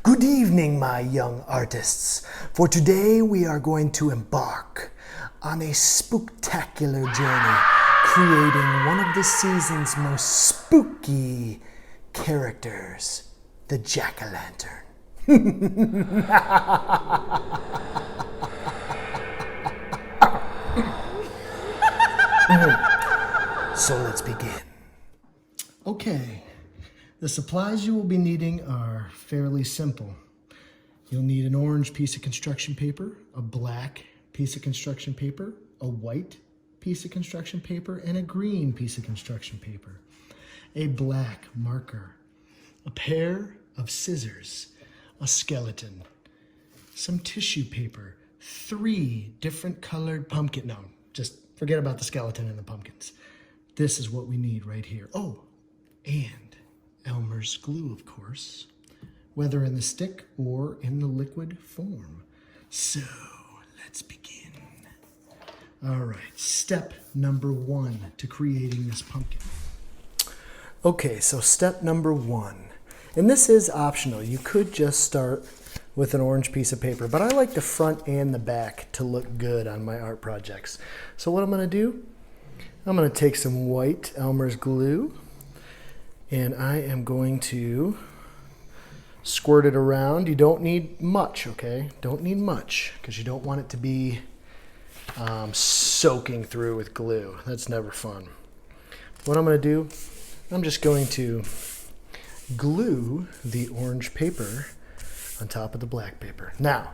Good evening, my young artists. For today we are going to embark on a spooktacular journey, creating one of the season's most spooky characters, the Jack-o'-lantern. So let's begin. Okay. The supplies you will be needing are fairly simple. You'll need an orange piece of construction paper, a black piece of construction paper, a white piece of construction paper, and a green piece of construction paper, a black marker, a pair of scissors, a skeleton, some tissue paper, 3 different colored pumpkin. No, just forget about the skeleton and the pumpkins. This is what we need right here. Oh, and Elmer's glue, of course, whether in the stick or in the liquid form. So let's begin. All right, step number 1 to creating this pumpkin. Okay, so step number 1, and this is optional. You could just start with an orange piece of paper, but I like the front and the back to look good on my art projects. So what I'm gonna do, I'm gonna take some white Elmer's glue, and I am going to squirt it around. You don't need much, okay? Don't need much, because you don't want it to be soaking through with glue. That's never fun. What I'm going to do, I'm just going to glue the orange paper on top of the black paper. Now,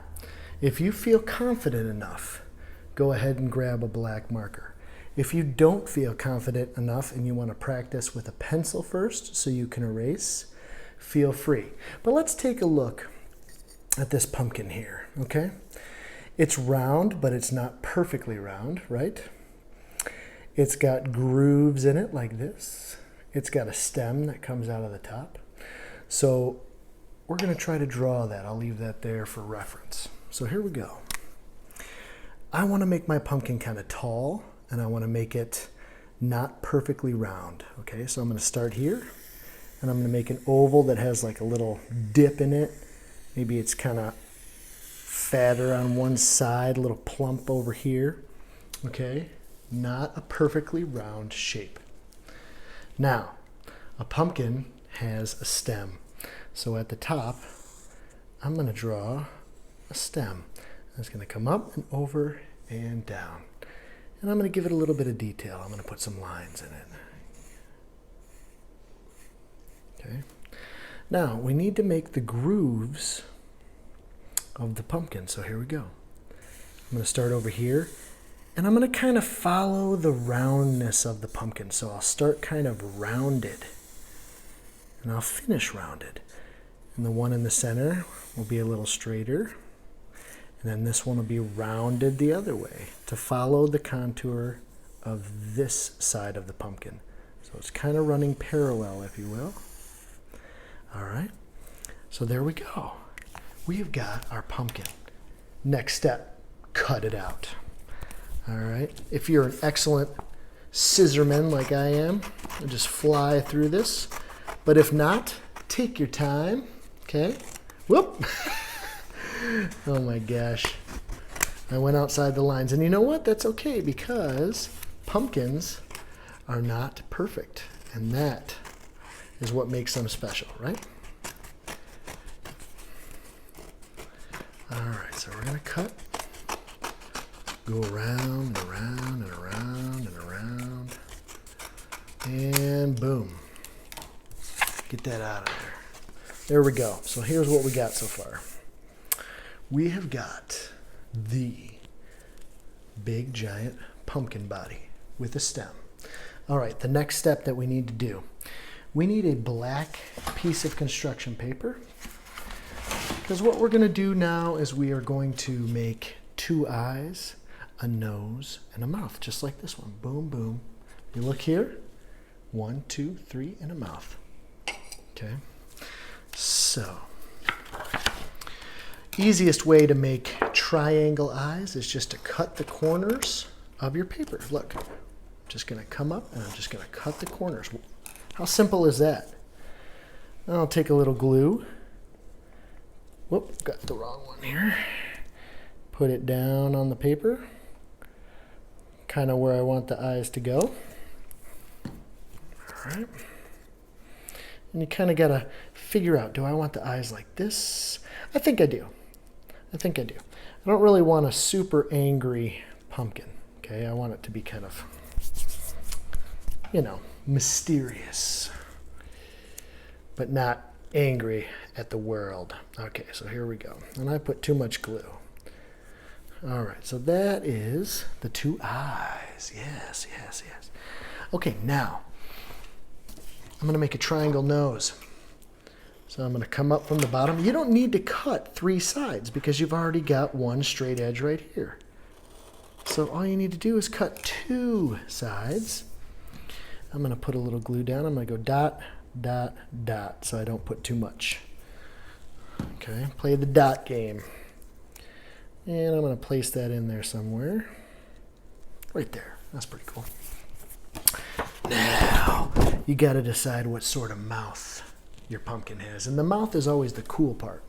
if you feel confident enough, go ahead and grab a black marker. If you don't feel confident enough and you want to practice with a pencil first so you can erase, feel free. But let's take a look at this pumpkin here, okay? It's round, but it's not perfectly round, right? It's got grooves in it like this. It's got a stem that comes out of the top. So we're going to try to draw that. I'll leave that there for reference. So here we go. I want to make my pumpkin kind of tall, and I want to make it not perfectly round. Okay, so I'm going to start here, and I'm going to make an oval that has like a little dip in it. Maybe it's kind of fatter on one side, a little plump over here. Okay, not a perfectly round shape. Now, a pumpkin has a stem. So at the top, I'm going to draw a stem. It's going to come up and over and down. And I'm going to give it a little bit of detail. I'm going to put some lines in it. Okay. Now, we need to make the grooves of the pumpkin. So here we go. I'm going to start over here. And I'm going to kind of follow the roundness of the pumpkin. So I'll start kind of rounded. And I'll finish rounded. And the one in the center will be a little straighter. And then this one will be rounded the other way to follow the contour of this side of the pumpkin. So it's kind of running parallel, if you will. All right. So there we go. We have got our pumpkin. Next step, cut it out. All right. If you're an excellent scissorman like I am, you'll just fly through this. But if not, take your time. Okay. Whoop. Oh my gosh. I went outside the lines. And you know what? That's okay, because pumpkins are not perfect. And that is what makes them special, right? All right, so we're going to cut. Go around and around and around and around. And boom. Get that out of there. There we go. So here's what we got so far. We have got the big giant pumpkin body with a stem. All right, the next step that we need to do, we need a black piece of construction paper, because what we're going to do now is we are going to make 2 eyes, a nose, and a mouth, just like this one. Boom, boom. You look here, 1, 2, 3, and a mouth. Okay, so easiest way to make triangle eyes is just to cut the corners of your paper. Look, I'm just going to come up and I'm just going to cut the corners. How simple is that? I'll take a little glue, Whoop, got the wrong one here. Put it down on the paper, kind of where I want the eyes to go. All right. And you kind of got to figure out, do I want the eyes like this? I think I do. I think I do. I don't really want a super angry pumpkin, okay? I want it to be kind of, you know, mysterious, but not angry at the world. Okay, so here we go. And I put too much glue. All right, so that is the two eyes. Yes, yes, yes. Okay, now I'm going to make a triangle nose. So I'm going to come up from the bottom. You don't need to cut 3 sides because you've already got one straight edge right here. So all you need to do is cut 2 sides. I'm going to put a little glue down. I'm going to go dot, dot, dot, so I don't put too much. Okay, play the dot game. And I'm going to place that in there somewhere. Right there. That's pretty cool. Now, you got to decide what sort of mouth your pumpkin has. And the mouth is always the cool part,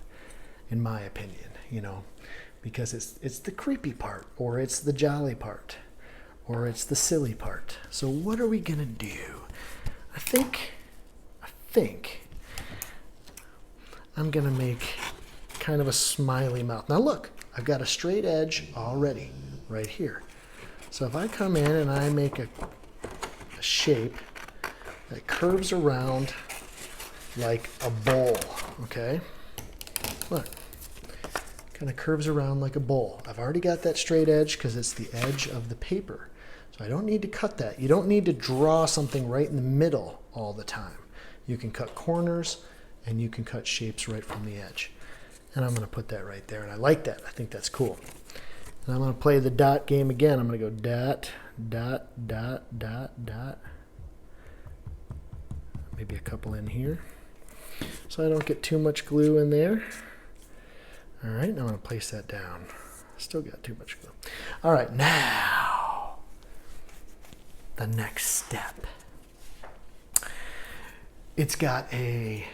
in my opinion, you know, because it's the creepy part, or it's the jolly part, or it's the silly part. So what are we going to do? I think I'm going to make kind of a smiley mouth. Now look, I've got a straight edge already right here. So if I come in and I make a shape that curves around like a bowl, okay? Look, kind of curves around like a bowl. I've already got that straight edge because it's the edge of the paper. So I don't need to cut that. You don't need to draw something right in the middle all the time. You can cut corners and you can cut shapes right from the edge. And I'm going to put that right there. And I like that. I think that's cool. And I'm going to play the dot game again. I'm going to go dot, dot, dot, dot, dot. Maybe a couple in here, so I don't get too much glue in there. All right, now I'm going to place that down. Still got too much glue. All right, now the next step. It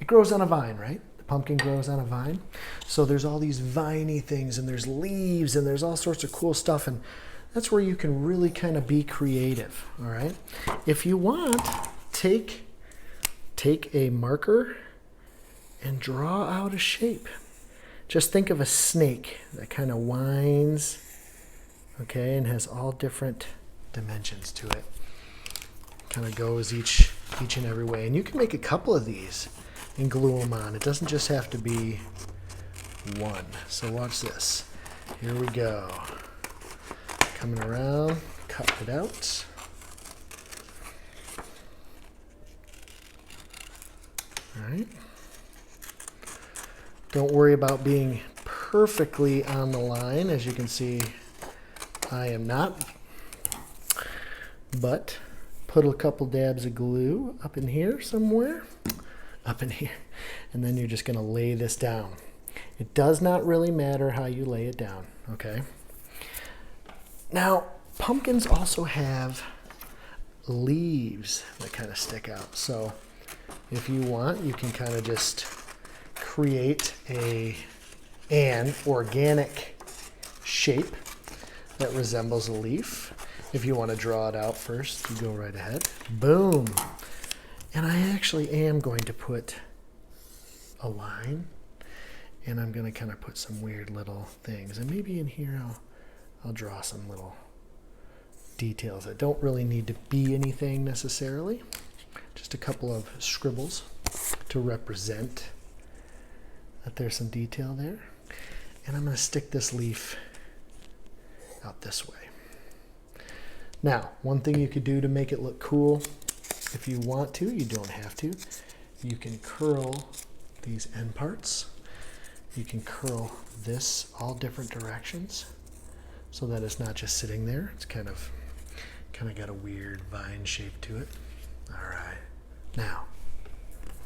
grows on a vine, right? The pumpkin grows on a vine. So there's all these viney things, and there's leaves, and there's all sorts of cool stuff, and that's where you can really kind of be creative, all right? If you want, take a marker and draw out a shape. Just think of a snake that kind of winds, okay, and has all different dimensions to it. Kind of goes each and every way. And you can make a couple of these and glue them on. It doesn't just have to be one. So watch this. Here we go. Coming around, cut it out. All right. Don't worry about being perfectly on the line. As you can see, I am not. But put a couple dabs of glue up in here somewhere. Up in here. And then you're just going to lay this down. It does not really matter how you lay it down, okay? Now, pumpkins also have leaves that kind of stick out. So if you want, you can kind of just create an organic shape that resembles a leaf. If you want to draw it out first, you go right ahead. Boom. And I actually am going to put a line, and I'm going to kind of put some weird little things. And maybe in here I'll draw some little details that don't really need to be anything necessarily. Just a couple of scribbles to represent that there's some detail there. And I'm going to stick this leaf out this way. Now, one thing you could do to make it look cool, if you want to, you don't have to, you can curl these end parts. You can curl this all different directions so that it's not just sitting there. It's kind of got a weird vine shape to it. All right. Now,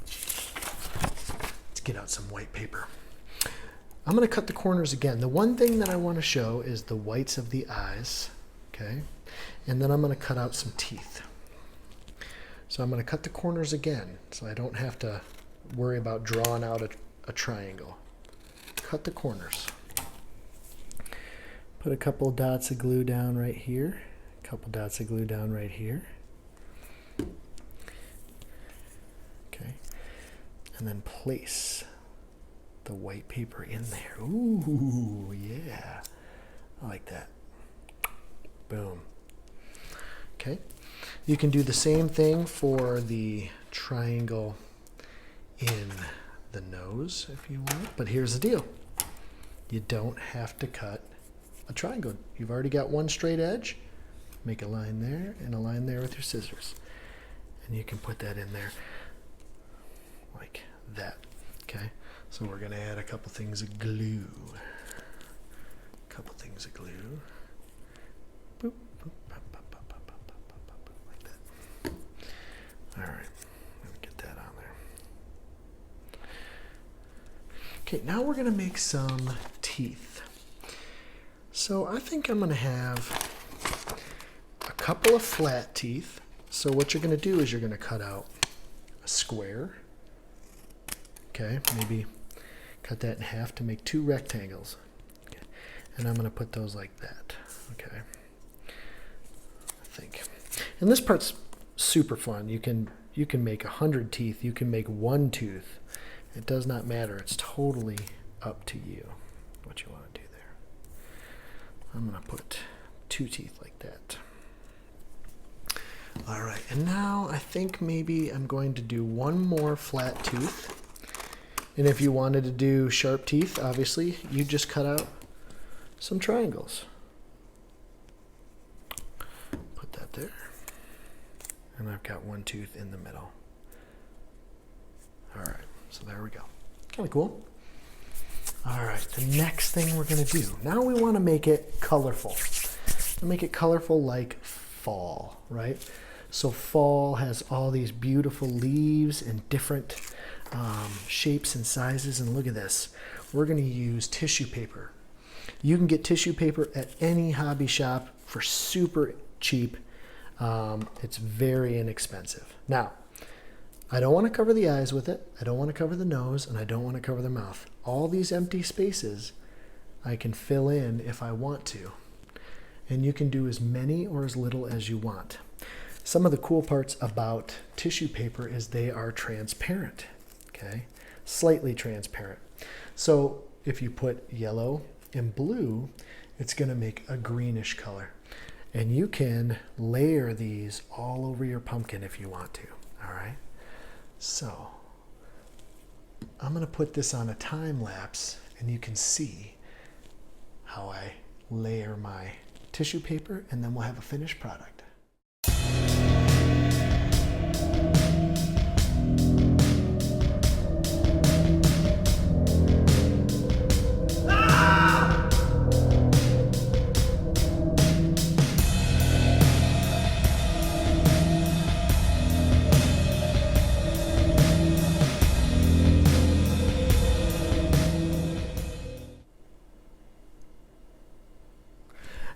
let's get out some white paper. I'm going to cut the corners again. The one thing that I want to show is the whites of the eyes, okay? And then I'm going to cut out some teeth. So I'm going to cut the corners again so I don't have to worry about drawing out a triangle, cut the corners. Put a couple dots of glue down right here, a couple dots of glue down right here. Okay, and then place the white paper in there. Ooh, yeah, I like that. Boom. Okay, you can do the same thing for the triangle in the nose if you want, but here's the deal. You don't have to cut a triangle. You've already got one straight edge. Make a line there and a line there with your scissors. And you can put that in there like that. Okay, so we're going to add a couple things of glue. A couple things of glue. Boop, boop, pop, pop, pop, pop, pop, pop, pop, pop, pop, like that. All right, let me get that on there. Okay, now we're going to make some teeth. So I think I'm going to have a couple of flat teeth. So what you're going to do is you're going to cut out a square. Okay, maybe cut that in half to make 2 rectangles. Okay. And I'm going to put those like that. Okay, I think. And this part's super fun. You can make 100 teeth. You can make 1 tooth. It does not matter. It's totally up to you what you want to do there. I'm going to put 2 teeth like that. All right, and now I think maybe I'm going to do 1 more flat tooth. And if you wanted to do sharp teeth, obviously, you just cut out some triangles. Put that there. And I've got 1 tooth in the middle. All right, so there we go. Kind of cool. All right, the next thing we're going to do, now we want to make it colorful. Make it colorful like fall, right? So fall has all these beautiful leaves and different shapes and sizes. And look at this. We're going to use tissue paper. You can get tissue paper at any hobby shop for super cheap. It's very inexpensive. Now, I don't want to cover the eyes with it. I don't want to cover the nose, and I don't want to cover the mouth. All these empty spaces I can fill in if I want to. And you can do as many or as little as you want. Some of the cool parts about tissue paper is they are transparent, okay? Slightly transparent. So if you put yellow and blue, it's going to make a greenish color. And you can layer these all over your pumpkin if you want to, all right? So I'm going to put this on a time lapse, and you can see how I layer my tissue paper, and then we'll have a finished product.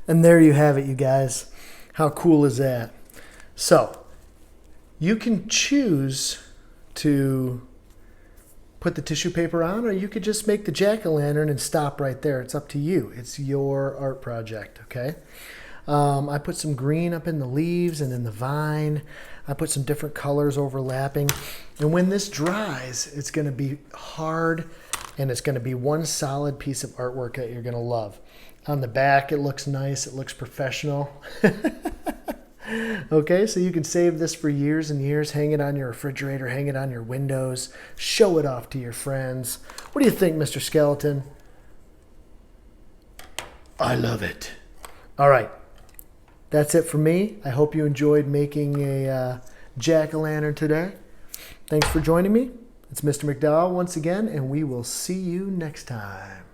And there you have it, you guys. How cool is that? So you can choose to put the tissue paper on, or you could just make the jack-o'-lantern and stop right there. It's up to you. It's your art project, okay? I put some green up in the leaves and in the vine. I put some different colors overlapping. And when this dries, it's going to be hard, and it's going to be one solid piece of artwork that you're going to love. On the back, it looks nice. It looks professional. Okay, so you can save this for years and years. Hang it on your refrigerator. Hang it on your windows. Show it off to your friends. What do you think, Mr. Skeleton? I love it. All right, that's it for me. I hope you enjoyed making a jack-o'-lantern today. Thanks for joining me. It's Mr. McDowell once again, and we will see you next time.